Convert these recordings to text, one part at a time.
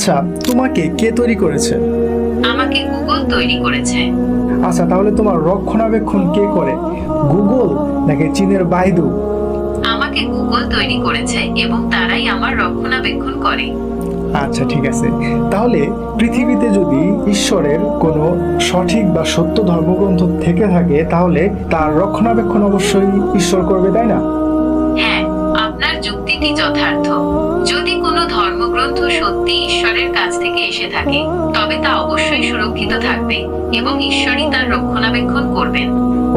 আচ্ছা, তোমাকে কে তৈরি করেছে? আমাকে গুগল তৈরি করেছে। আচ্ছা, তাহলে তোমার রক্ষণাবেক্ষণ কে করে, গুগল নাকি চীনের বাইদু? আমাকে গুগল তৈরি করেছে এবং তারাই আমার রক্ষণাবেক্ষণ করে। আচ্ছা, ঠিক আছে। তাহলে পৃথিবীতে যদি ঈশ্বরের কোনো সঠিক বা সত্য ধর্মগ্রন্থ থেকে থাকে, তাহলে তার রক্ষণাবেক্ষণ অবশ্যই ঈশ্বর করবে, তাই না? হ্যাঁ, আপনার যুক্তিটি যথার্থ। যদি কোনো ধর্মগ্রন্থ সত্যি ঈশ্বরের কাছ থেকে এসে থাকে, তবে তা অবশ্যই সুরক্ষিত থাকবে এবং ঈশ্বরই তার রক্ষণাবেক্ষণ করবেন।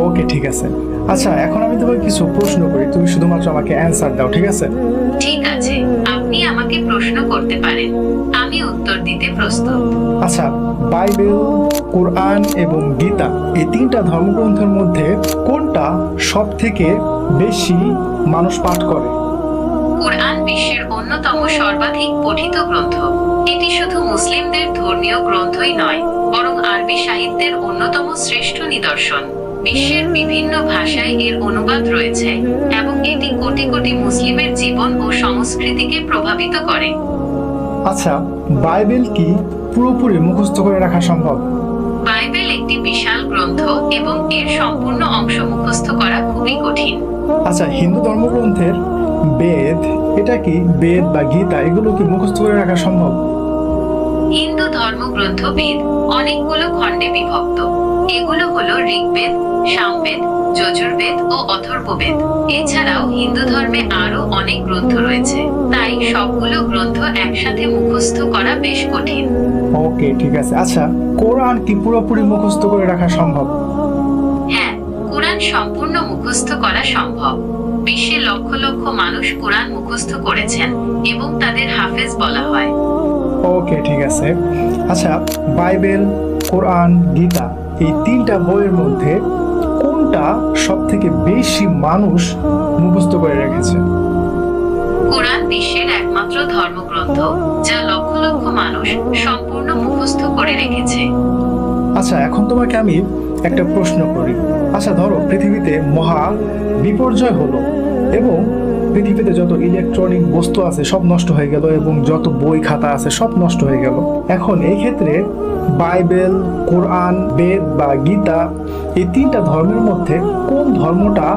ওকে, ঠিক আছে। আচ্ছা, এখন আমি তোমাকে কিছু প্রশ্ন করি, তুমি শুধুমাত্র আমাকে অ্যান্সার দাও, ঠিক আছে? ঠিক আছে, আপনি আমাকে প্রশ্ন করতে পারেন, আমি উত্তর দিতে প্রস্তুত। আচ্ছা, বাইবেল, কোরআন এবং গীতা এই তিনটা ধর্মগ্রন্থের মধ্যে কোনটা সব থেকে বেশি মানুষ পাঠ করে? কোরআন বিশ্বের অন্যতম সর্বাধিক পঠিত গ্রন্থ। এটি শুধু মুসলিমদের ধর্মীয় গ্রন্থই নয়, বরং আরবি সাহিত্যের অন্যতম শ্রেষ্ঠ নিদর্শন। বিশ্বের বিভিন্ন ভাষায় এর অনুবাদ রয়েছে এবং এটি কোটি কোটি মুসলিমের জীবন ও সংস্কৃতিকে প্রভাবিত করে। আচ্ছা, বাইবেল কি পুরোপুরি মুখস্থ করে রাখা সম্ভব? বাইবেল একটি বিশাল গ্রন্থ এবং এর সম্পূর্ণ অংশ মুখস্থ করা খুবই কঠিন। আচ্ছা, হিন্দু ধর্মগ্রন্থের বেদ, এটা কি বেদ বা গীতা, এগুলো কি মুখস্থ করে রাখা সম্ভব? হিন্দু ধর্মগ্রন্থ বেদ অনেকগুলো খণ্ডে বিভক্ত। এগুলো হলো ঋগ্বেদ, সামবেদ, যজুর্বেদ ও অথর্ববেদ। এছাড়াও হিন্দু ধর্মে আরো অনেক গ্রন্থ রয়েছে, তাই সবগুলো গ্রন্থ একসাথে মুখস্থ করা বেশ কঠিন। ওকে, ঠিক আছে। আচ্ছা, কোরআন কি পুরোপুরি মুখস্থ করে রাখা সম্ভব? হ্যাঁ, কোরআন সম্পূর্ণ মুখস্থ করা সম্ভব। বিশ্বে লক্ষ লক্ষ মানুষ কোরআন মুখস্থ করেছেন এবং তাদের হাফেজ বলা হয়। ওকে, ঠিক আছে। আচ্ছা, বাইবেল, কোরআন, গীতা এই তিনটা বইয়ের মধ্যে কোনটা সব থেকে বেশি মানুষ মুখস্থ করে রেখেছে? কোরআন বিশ্বের একমাত্র ধর্মগ্রন্থ যা লক্ষ লক্ষ মানুষ সম্পূর্ণ মুখস্থ করে রেখেছে। আচ্ছা, এখন তোমাকে আমি একটা প্রশ্ন করি। আচ্ছা, ধরো পৃথিবীতে মহা বিপর্যয় হলো এবং পৃথিবীতে যত ইলেকট্রনিক বস্তু আছে সব নষ্ট হয়ে গেল এবং যত বই খাতা আছে সব নষ্ট হয়ে গেল। এখন এই ক্ষেত্রে বাইবেল, কোরআন, বেদ বা গীতা এই তিনটা ধর্মের মধ্যে কোন ধর্মটা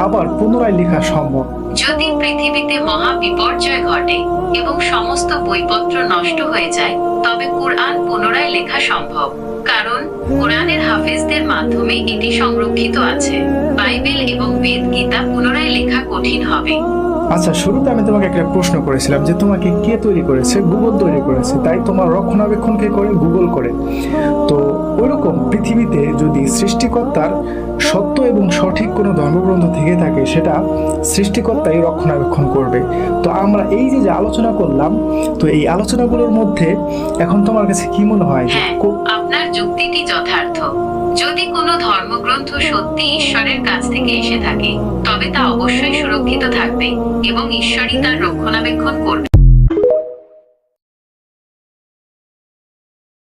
আবার পুনরায় লেখা সম্ভব? যদি পৃথিবীতে মহা বিপর্যয় ঘটে এবং সমস্ত বইপত্র নষ্ট হয়ে যায়, তবে কোরআন পুনরায় লেখা সম্ভব, কারণ কোরআনের হাফেজদের মাধ্যমে এটি সংরক্ষিত আছে। বাইবেল এবং বেদ, গীতা পুনরায় লেখা কঠিন হবে। আচ্ছা, শুরুতে আমি তোমাকে একটা প্রশ্ন করেছিলাম যে তোমাকে কে তৈরি করেছে? গুগল তৈরি করেছে, তাই তোমার রক্ষণাবেক্ষণ কে করে? গুগল করে। তো ওইরকম পৃথিবীতে যদি সৃষ্টিকর্তার সত্য এবং সঠিক কোনো ধর্মগ্রন্থ থেকে থাকে, সেটা সৃষ্টিকর্তাই রক্ষণাবেক্ষণ করবে। তো আমরা এই যে যে আলোচনা করলাম, তো এই আলোচনাগুলোর মধ্যে এখন তোমার কাছে কি মনে হয় যে হ্যাঁ, আপনার যুক্তিটি যথার্থ। যদি কোনো ধর্মগ্রন্থ সত্যি ঈশ্বরের কাছ থেকে এসে থাকে, তবে তা অবশ্যই সুরক্ষিত থাকবে এবং ঈশ্বরই তার রক্ষণাবেক্ষণ করবে।